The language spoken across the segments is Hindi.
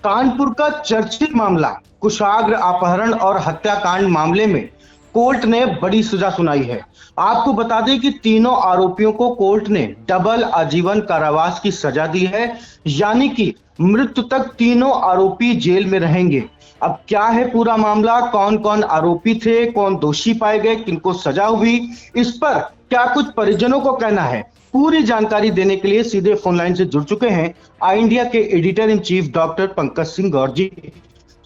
कानपुर का चर्चित मामला कुशाग्र अपहरण और हत्याकांड मामले में कोर्ट ने बड़ी सजा सुनाई है। आपको बता दें कि तीनों आरोपियों को कोर्ट ने डबल आजीवन कारावास की सजा दी है, यानी कि मृत्यु तक तीनों आरोपी जेल में रहेंगे। अब क्या है पूरा मामला, कौन कौन आरोपी थे, कौन दोषी पाए गए, किनको सजा हुई, इस पर क्या कुछ परिजनों को कहना है, पूरी जानकारी देने के लिए सीधे फोन लाइन से जुड़ चुके हैं आई इंडिया के editor in chief doctor Pankaj Singh Gaur ji.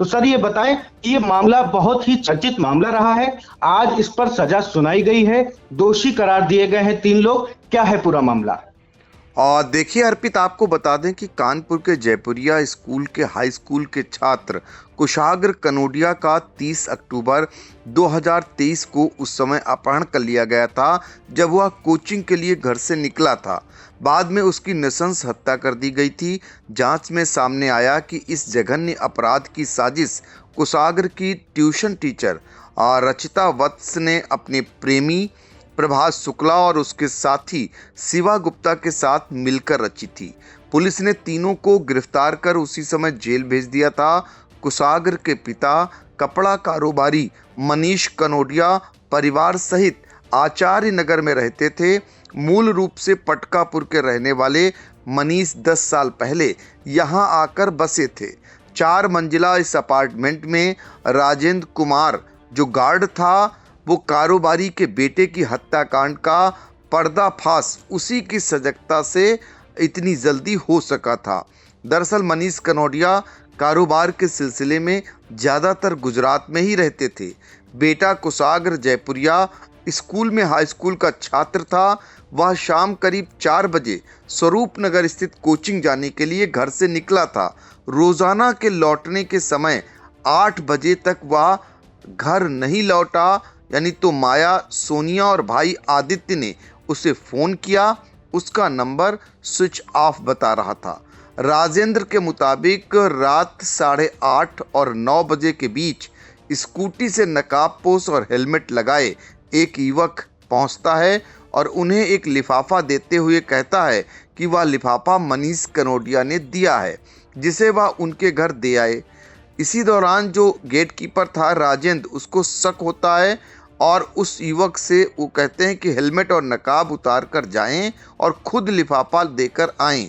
तो सर ये बताएं, ये मामला बहुत ही चर्चित मामला रहा है, आज इस पर सजा सुनाई गई है, दोषी करार दिए गए हैं 3 लोग, क्या है पूरा मामला? और देखिए अर्पित, आपको बता दें कि कानपुर के जयपुरिया स्कूल के हाई स्कूल के छात्र कुशाग्र कनोडिया का 30 अक्टूबर 2023 को उस समय अपहरण कर लिया गया था जब वह कोचिंग के लिए घर से निकला था। बाद में उसकी नृशंस हत्या कर दी गई थी। जांच में सामने आया कि इस जघन्य अपराध की साजिश कुशाग्र की ट्यूशन टीचर रचिता वत्स ने अपने प्रेमी प्रभास शुक्ला और उसके साथी शिवा गुप्ता के साथ मिलकर रची थी। पुलिस ने तीनों को गिरफ्तार कर उसी समय जेल भेज दिया था। कुशाग्र के पिता कपड़ा कारोबारी मनीष कनोडिया परिवार सहित आचार्य नगर में रहते थे। मूल रूप से पटकापुर के रहने वाले मनीष 10 साल पहले यहां आकर बसे थे। 4 मंजिला इस अपार्टमेंट में राजेंद्र कुमार जो गार्ड था, वो कारोबारी के बेटे की हत्याकांड का पर्दाफाश उसी की सजगता से इतनी जल्दी हो सका था। दरअसल मनीष कनोडिया कारोबार के सिलसिले में ज़्यादातर गुजरात में ही रहते थे। बेटा कुशाग्र जयपुरिया स्कूल में हाई स्कूल का छात्र था। वह शाम करीब 4 बजे स्वरूप नगर स्थित कोचिंग जाने के लिए घर से निकला था। रोज़ाना के लौटने के समय 8 बजे तक वह घर नहीं लौटा, यानी तो माया, सोनिया और भाई आदित्य ने उसे फ़ोन किया। उसका नंबर स्विच ऑफ बता रहा था। राजेंद्र के मुताबिक रात 8:30 और 9 बजे के बीच स्कूटी से नकाबपोश और हेलमेट लगाए एक युवक पहुंचता है और उन्हें एक लिफाफा देते हुए कहता है कि वह लिफाफा मनीष कनोडिया ने दिया है, जिसे वह उनके घर दे आए। इसी दौरान जो गेटकीपर था राजेंद्र, उसको शक होता है और उस युवक से वो कहते हैं कि हेलमेट और नकाब उतार कर जाएं और खुद लिफाफा देकर आएं।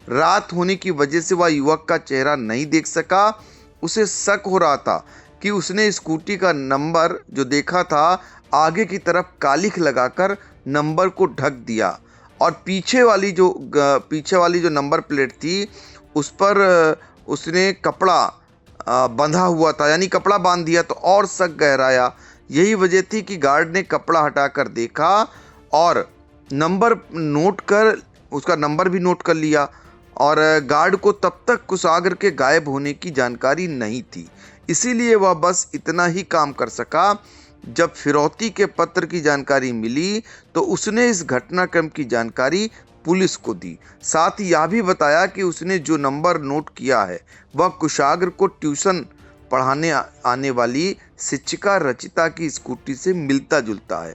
रात होने की वजह से वह युवक का चेहरा नहीं देख सका। उसे शक हो रहा था कि उसने स्कूटी का नंबर जो देखा था आगे की तरफ कालिख लगाकर नंबर को ढक दिया और पीछे वाली जो नंबर प्लेट थी उस पर उसने कपड़ा बंधा हुआ था, यानी कपड़ा बांध दिया, तो और शक गहराया। यही वजह थी कि गार्ड ने कपड़ा हटाकर देखा और उसका नंबर भी नोट कर लिया और गार्ड को तब तक कुशाग्र के गायब होने की जानकारी नहीं थी, इसीलिए वह बस इतना ही काम कर सका। जब फिरौती के पत्र की जानकारी मिली तो उसने इस घटनाक्रम की जानकारी पुलिस को दी। साथ ही यह भी बताया कि उसने जो नंबर नोट किया है वह कुशाग्र को ट्यूशन पढ़ाने आने वाली शिक्षिका रचिता की स्कूटी से मिलता जुलता है।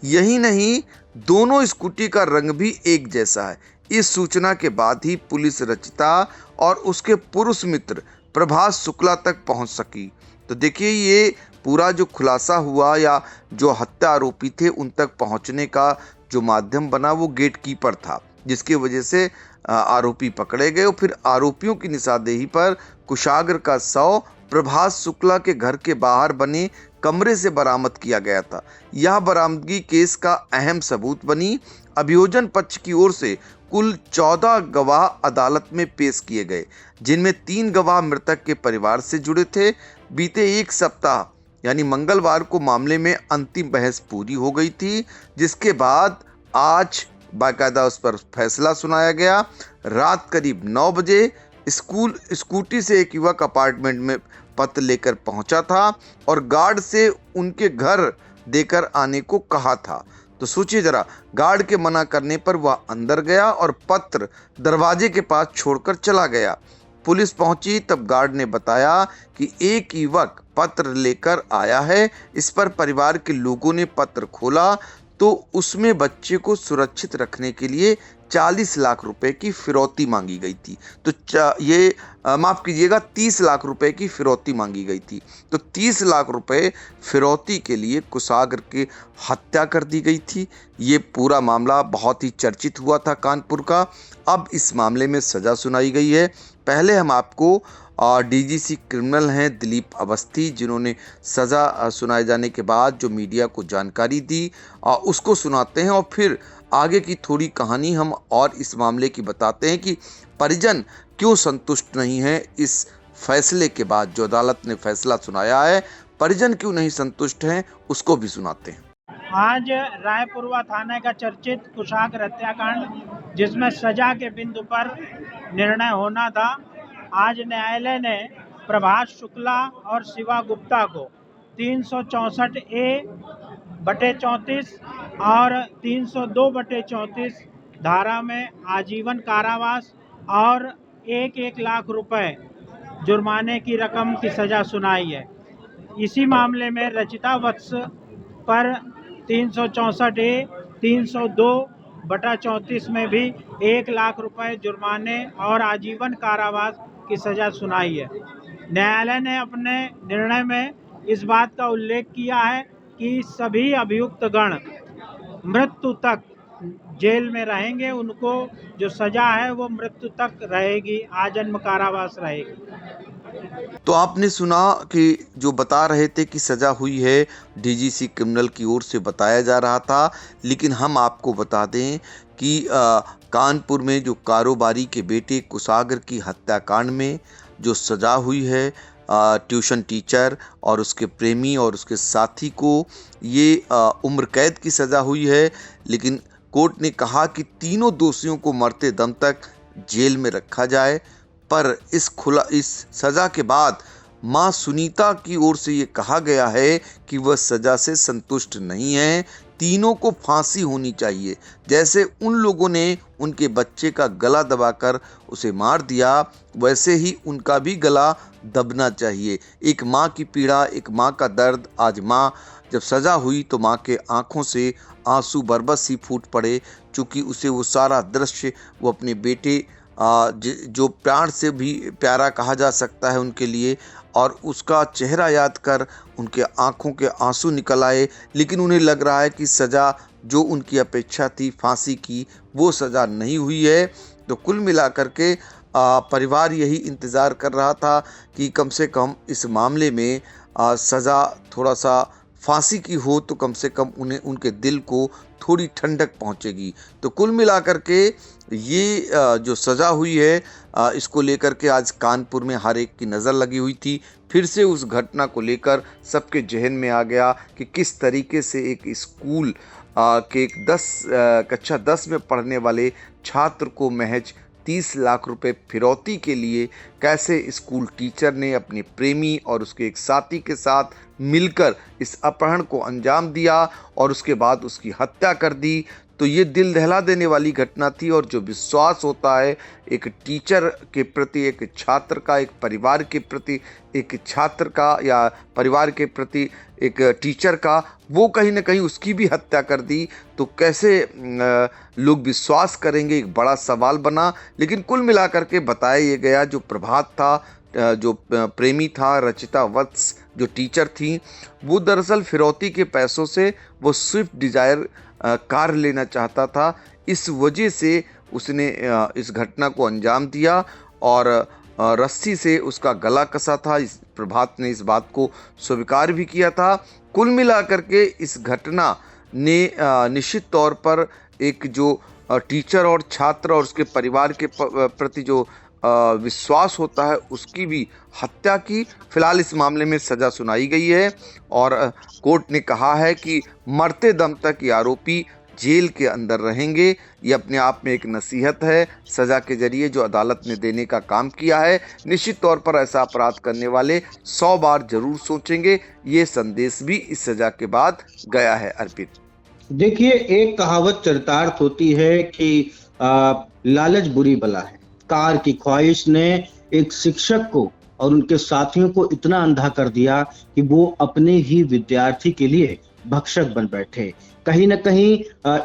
यही नहीं, दोनों स्कूटी का रंग भी एक जैसा है। इस सूचना के बाद ही पुलिस रचिता और उसके पुरुष मित्र प्रभास शुक्ला तक पहुंच सकी। तो देखिए, ये पूरा जो खुलासा हुआ या जो हत्या आरोपी थे उन तक पहुंचने का जो माध्यम बना वो गेटकीपर था, जिसकी वजह से आरोपी पकड़े गए। और फिर आरोपियों की निशानदेही पर कुशाग्र का शव प्रभास शुक्ला के घर के बाहर बने कमरे से बरामद किया गया था। यह बरामदगी केस का अहम सबूत बनी। अभियोजन पक्ष की ओर से कुल 14 गवाह अदालत में पेश किए गए, जिनमें 3 गवाह मृतक के परिवार से जुड़े थे। बीते 1 सप्ताह यानी मंगलवार को मामले में अंतिम बहस पूरी हो गई थी, जिसके बाद आज बाकायदा उस पर फैसला सुनाया गया। रात करीब 9 बजे स्कूटी से एक युवक अपार्टमेंट में पत्र लेकर पहुंचा था और गार्ड से उनके घर देकर आने को कहा था। तो सोचिए जरा, गार्ड के मना करने पर वह अंदर गया और पत्र दरवाजे के पास छोड़कर चला गया। पुलिस पहुंची तब गार्ड ने बताया कि एक युवक पत्र लेकर आया है। इस पर परिवार के लोगों ने पत्र खोला तो उसमें बच्चे को सुरक्षित रखने के लिए 40 लाख रुपए की फिरौती मांगी गई थी। तो ये माफ़ कीजिएगा 30 लाख रुपए की फिरौती मांगी गई थी। तो 30 लाख रुपए फिरौती के लिए कुशाग्र की हत्या कर दी गई थी। ये पूरा मामला बहुत ही चर्चित हुआ था कानपुर का। अब इस मामले में सज़ा सुनाई गई है। पहले हम आपको डीजीसी क्रिमिनल हैं दिलीप अवस्थी, जिन्होंने सज़ा सुनाए जाने के बाद जो मीडिया को जानकारी दी, उसको सुनाते हैं और फिर आगे की थोड़ी कहानी हम और इस मामले की बताते हैं कि परिजन क्यों संतुष्ट नहीं है इस फैसले के बाद जो अदालत ने फैसला सुनाया है। परिजन क्यों नहीं संतुष्ट हैं उसको भी सुनाते हैं। आज रायपुरवा थाने का चर्चित कुशाग्र हत्याकांड, जिसमें सजा के बिंदु पर निर्णय होना था, आज न्यायालय ने प्रभाष शुक्ला और शिवा गुप्ता को 364A/34 और 302/34 धारा में आजीवन कारावास और 1-1 लाख रुपए जुर्माने की रकम की सजा सुनाई है। इसी मामले में रचिता वत्स पर 364A 302/34 में भी 1 लाख रुपए जुर्माने और आजीवन कारावास की सजा सुनाई है। न्यायालय ने अपने निर्णय में इस बात का उल्लेख किया है कि सभी अभियुक्तगण मृत्यु तक जेल में रहेंगे। उनको जो सजा है वो मृत्यु तक रहेगी, आजन्म कारावास रहेगी। तो आपने सुना कि जो बता रहे थे कि सजा हुई है, डीजीसी क्रिमिनल की ओर से बताया जा रहा था, लेकिन हम आपको बता दें कि कानपुर में जो कारोबारी के बेटे कुशाग्र की हत्याकांड में जो सजा हुई है ट्यूशन टीचर और उसके प्रेमी और उसके साथी को, ये उम्र कैद की सज़ा हुई है। लेकिन कोर्ट ने कहा कि तीनों दोषियों को मरते दम तक जेल में रखा जाए। पर इस सज़ा के बाद मां सुनीता की ओर से ये कहा गया है कि वह सज़ा से संतुष्ट नहीं है, तीनों को फांसी होनी चाहिए। जैसे उन लोगों ने उनके बच्चे का गला दबाकर उसे मार दिया, वैसे ही उनका भी गला दबना चाहिए। एक माँ की पीड़ा, एक माँ का दर्द। आज माँ जब सज़ा हुई तो माँ के आंखों से आंसू बरबस ही फूट पड़े, चूँकि उसे वो सारा दृश्य वो अपने बेटे जो प्राण से भी प्यारा कहा जा सकता है उनके लिए, और उसका चेहरा याद कर उनके आंखों के आंसू निकल आए। लेकिन उन्हें लग रहा है कि सज़ा जो उनकी अपेक्षा थी फांसी की, वो सज़ा नहीं हुई है। तो कुल मिलाकर के परिवार यही इंतज़ार कर रहा था कि कम से कम इस मामले में सज़ा थोड़ा सा फांसी की हो तो कम से कम उन्हें उनके दिल को थोड़ी ठंडक पहुंचेगी। तो कुल मिलाकर के ये जो सज़ा हुई है इसको लेकर के आज कानपुर में हर एक की नज़र लगी हुई थी। फिर से उस घटना को लेकर सबके जहन में आ गया कि किस तरीके से एक स्कूल के कक्षा 10 में पढ़ने वाले छात्र को महज 30 लाख रुपए फिरौती के लिए कैसे स्कूल टीचर ने अपने प्रेमी और उसके एक साथी के साथ मिलकर इस अपहरण को अंजाम दिया और उसके बाद उसकी हत्या कर दी। तो ये दिल दहला देने वाली घटना थी। और जो विश्वास होता है एक टीचर के प्रति, एक छात्र का, एक परिवार के प्रति, एक छात्र का या परिवार के प्रति एक टीचर का, वो कहीं ना कहीं उसकी भी हत्या कर दी, तो कैसे लोग विश्वास करेंगे, एक बड़ा सवाल बना। लेकिन कुल मिलाकर के बताया ये गया, जो प्रभात था, जो प्रेमी था, रचिता वत्स जो टीचर थी, वो दरअसल फिरौती के पैसों से वो स्विफ्ट डिज़ायर कार लेना चाहता था। इस वजह से उसने इस घटना को अंजाम दिया और रस्सी से उसका गला कसा था। इस प्रभात ने इस बात को स्वीकार भी किया था। कुल मिलाकर के इस घटना ने निश्चित तौर पर एक जो टीचर और छात्र और उसके परिवार के प्रति जो विश्वास होता है उसकी भी हत्या की। फिलहाल इस मामले में सज़ा सुनाई गई है और कोर्ट ने कहा है कि मरते दम तक ये आरोपी जेल के अंदर रहेंगे। ये अपने आप में एक नसीहत है सज़ा के जरिए जो अदालत ने देने का काम किया है। निश्चित तौर पर ऐसा अपराध करने वाले 100 बार जरूर सोचेंगे। ये संदेश भी इस सज़ा के बाद गया है। अर्पित, देखिए, एक कहावत चरितार्थ होती है कि लालच बुरी बला है। कार की ख्वाहिश ने एक शिक्षक को और उनके साथियों को इतना अंधा कर दिया कि वो अपने ही विद्यार्थी के लिए भक्षक बन बैठे। कहीं न कहीं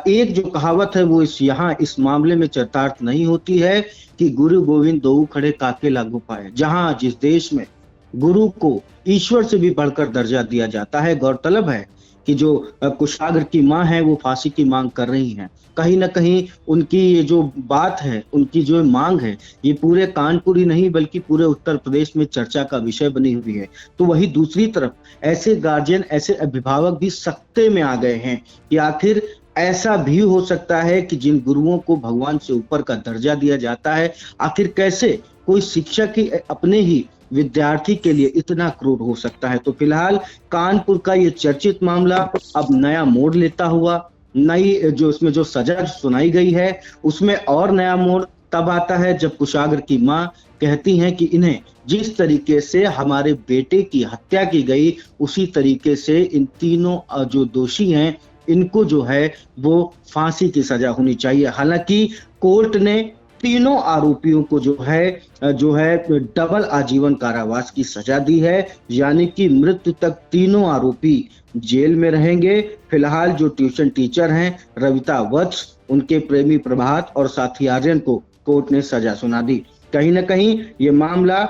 एक जो कहावत है वो इस मामले में चरितार्थ नहीं होती है कि गुरु गोविंद दोऊ खड़े काके लागू पाए। जहां जिस देश में गुरु को ईश्वर से भी बढ़कर दर्जा दिया जाता है, गौरतलब है कि जो कुशाग्र की मां है वो फांसी की मांग कर रही हैं। कहीं न कहीं उनकी ये जो बात है, उनकी जो मांग है, ये पूरे कानपुर ही नहीं बल्कि पूरे उत्तर प्रदेश में चर्चा का विषय बनी हुई है। तो वही दूसरी तरफ ऐसे गार्जियन, ऐसे अभिभावक भी सकते में आ गए हैं कि आखिर ऐसा भी हो सकता है कि जिन गुरुओं को भगवान से ऊपर का दर्जा दिया जाता है, आखिर कैसे कोई शिक्षक ही अपने ही विद्यार्थी के लिए इतना क्रूर हो सकता है। तो फिलहाल कानपुर का ये चर्चित मामला अब नया मोड़ लेता हुआ, नई जो उसमें जो सजा सुनाई गई है उसमें और नया मोड़ तब आता है जब कुशाग्र की मां कहती हैं कि इन्हें जिस तरीके से हमारे बेटे की हत्या की गई उसी तरीके से इन तीनों जो दोषी हैं इनको जो है वो फांसी की सजा होनी चाहिए। हालांकि कोर्ट ने तीनों आरोपियों को जो है डबल आजीवन कारावास की सजा दी है, यानी कि मृत्यु तक तीनों आरोपी जेल में रहेंगे। फिलहाल जो ट्यूशन टीचर हैं रविता वत्स, उनके प्रेमी प्रभात और साथी आर्यन को कोर्ट ने सजा सुना दी। कहीं न कहीं ये मामला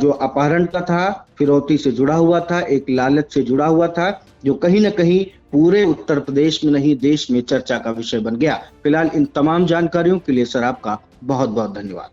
जो अपहरण का था, फिरौती से जुड़ा हुआ था, एक लालच से जुड़ा हुआ था, जो कहीं न कहीं पूरे उत्तर प्रदेश में नहीं देश में चर्चा का विषय बन गया। फिलहाल इन तमाम जानकारियों के लिए सर आपका बहुत बहुत धन्यवाद।